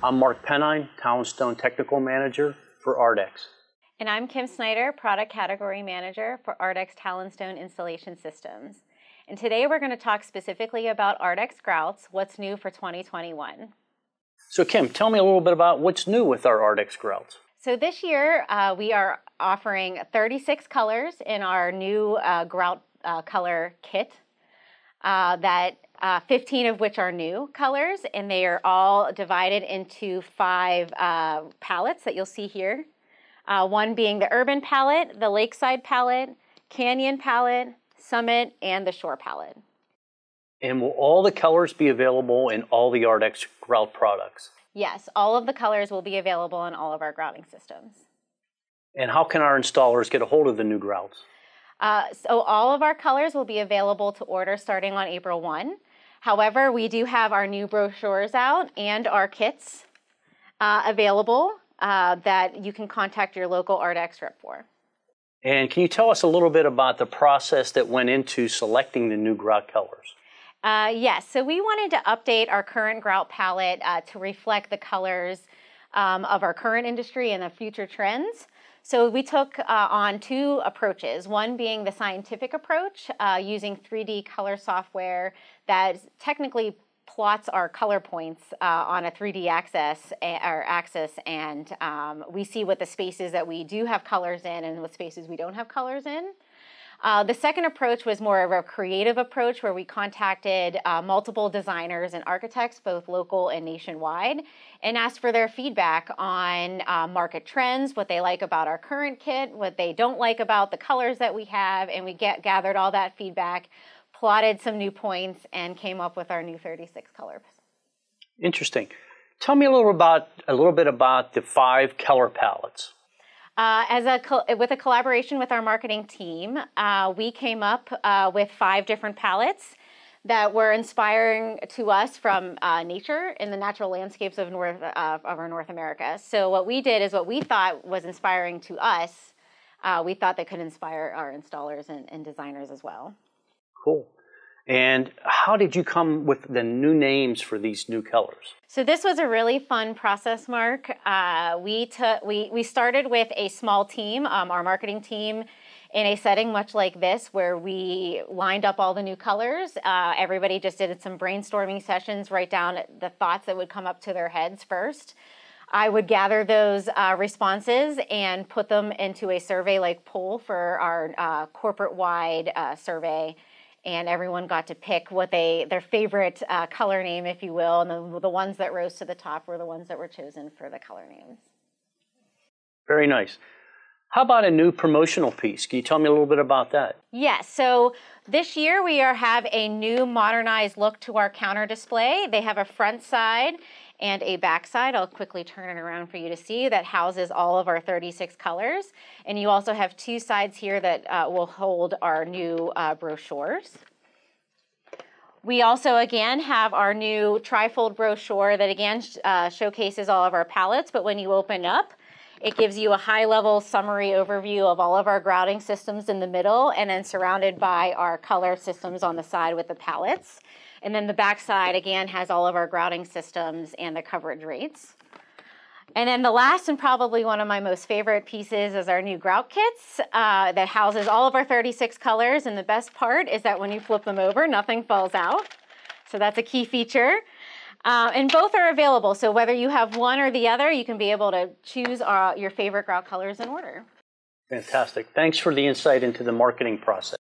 I'm Mark Pennine, Talonstone Technical Manager for ARDEX. And I'm Kim Snyder, Product Category Manager for ARDEX Talonstone Installation Systems. And today we're going to talk specifically about ARDEX Grouts, what's new for 2021. So Kim, tell me a little bit about what's new with our ARDEX Grouts. So this year we are offering 36 colors in our new Grout color kit, 15 of which are new colors, and they are all divided into 5 palettes that you'll see here. One being the Urban palette, the Lakeside palette, Canyon palette, Summit, and the Shore palette. And will all the colors be available in all the ARDEX Grout products? Yes, all of the colors will be available in all of our grouting systems. And how can our installers get a hold of the new grouts? So all of our colors will be available to order starting on April 1. However, we do have our new brochures out and our kits available that you can contact your local ARDEX rep for. And can you tell us a little bit about the process that went into selecting the new grout colors? Yes, so we wanted to update our current grout palette to reflect the colors of our current industry and the future trends. So we took on 2 approaches, one being the scientific approach using 3D color software that technically plots our color points on a 3D axis, and we see what the spaces that we do have colors in and what spaces we don't have colors in. The second approach was more of a creative approach where we contacted multiple designers and architects, both local and nationwide, and asked for their feedback on market trends, what they like about our current kit, what they don't like about the colors that we have, and we gathered all that feedback, plotted some new points, and came up with our new 36 colors. Interesting. Tell me a little bit about the 5 color palettes. With a collaboration with our marketing team, we came up with 5 different palettes that were inspiring to us from nature in the natural landscapes of our North America. So what we did is what we thought was inspiring to us, we thought that could inspire our installers and designers as well. Cool. And how did you come with the new names for these new colors? So this was a really fun process, Mark. We started with a small team, our marketing team, in a setting much like this where we lined up all the new colors. Everybody just did some brainstorming sessions, write down the thoughts that would come up to their heads first. I would gather those responses and put them into a survey-like poll for our corporate-wide survey. And everyone got to pick what their favorite color name, if you will, and the ones that rose to the top were the ones that were chosen for the color names. Very nice. How about a new promotional piece? Can you tell me a little bit about that? Yes, so this year we have a new modernized look to our counter display. They have a front side and a back side. I'll quickly turn it around for you to see that houses all of our 36 colors. And you also have 2 sides here that will hold our new brochures. We also, again, have our new trifold brochure that, again, showcases all of our palettes. But when you open up, it gives you a high-level summary overview of all of our grouting systems in the middle and then surrounded by our color systems on the side with the palettes. And then the back side, again, has all of our grouting systems and the coverage rates. And then the last and probably one of my most favorite pieces is our new grout kits that houses all of our 36 colors. And the best part is that when you flip them over, nothing falls out. So that's a key feature. And both are available. So whether you have one or the other, you can be able to choose your favorite grout colors in order. Fantastic. Thanks for the insight into the marketing process.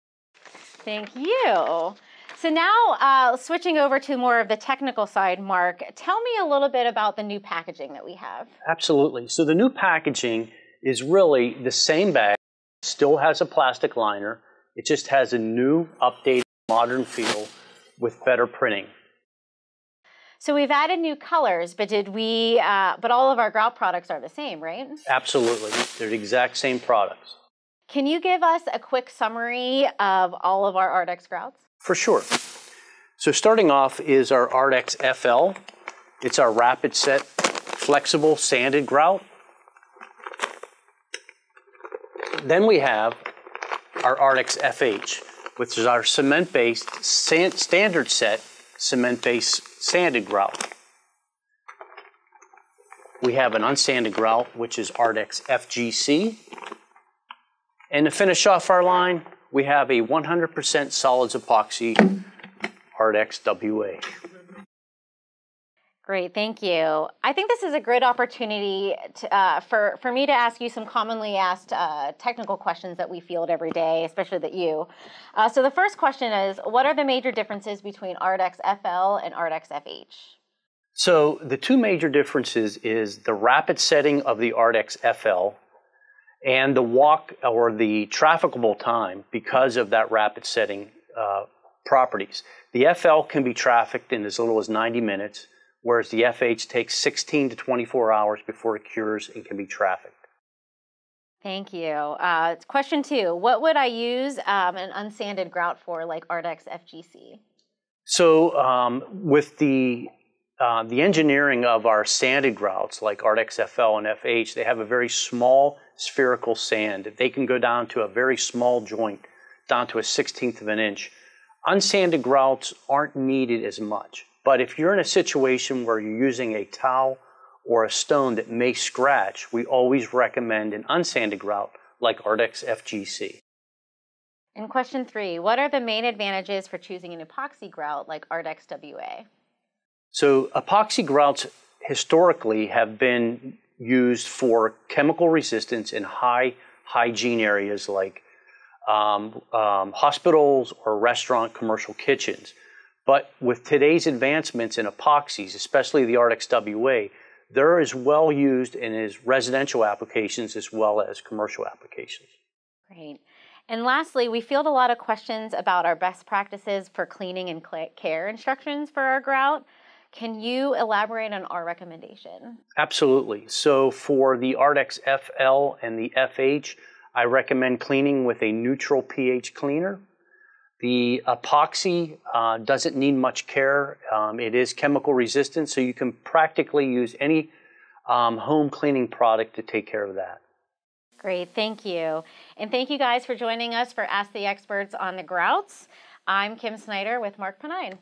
Thank you. So now, switching over to more of the technical side, Mark, tell me a little bit about the new packaging that we have. Absolutely. So the new packaging is really the same bag, still has a plastic liner. It just has a new, updated, modern feel with better printing. So we've added new colors, but but all of our grout products are the same, right? Absolutely. They're the exact same products. Can you give us a quick summary of all of our ARDEX grouts? For sure. So starting off is our ARDEX FL. It's our rapid set, flexible, sanded grout. Then we have our ARDEX FH, which is our cement-based standard set, cement-based sanded grout. We have an unsanded grout, which is ARDEX FGC. And to finish off our line, we have a 100% solids epoxy ARDEX WA. Great, thank you. I think this is a great opportunity to, for me to ask you some commonly asked technical questions that we field every day, especially that you. So the first question is, what are the major differences between ARDEX FL and ARDEX FH? So the two major differences is the rapid setting of the ARDEX FL and the walk or the trafficable time because of that rapid setting properties. The FL can be trafficked in as little as 90 minutes, whereas the FH takes 16 to 24 hours before it cures and can be trafficked. Thank you. Question 2, what would I use an unsanded grout for, like ARDEX FGC? So with the engineering of our sanded grouts, like ARDEX FL and FH, they have a very small spherical sand. They can go down to a very small joint, down to a 1/16 of an inch. Unsanded grouts aren't needed as much. But if you're in a situation where you're using a towel or a stone that may scratch, we always recommend an unsanded grout like ARDEX FGC. And question 3, what are the main advantages for choosing an epoxy grout like ARDEX WA? So epoxy grouts historically have been used for chemical resistance in high hygiene areas like hospitals or restaurant commercial kitchens. But with today's advancements in epoxies, especially the ARDEX WA, they're as well used in as residential applications as well as commercial applications. Great. And lastly, we field a lot of questions about our best practices for cleaning and care instructions for our grout. Can you elaborate on our recommendation? Absolutely. So for the ARDEX FL and the FH, I recommend cleaning with a neutral pH cleaner. The epoxy doesn't need much care. It is chemical resistant, so you can practically use any home cleaning product to take care of that. Great, thank you. And thank you guys for joining us for Ask the Experts on the Grouts. I'm Kim Snyder with Mark Penine.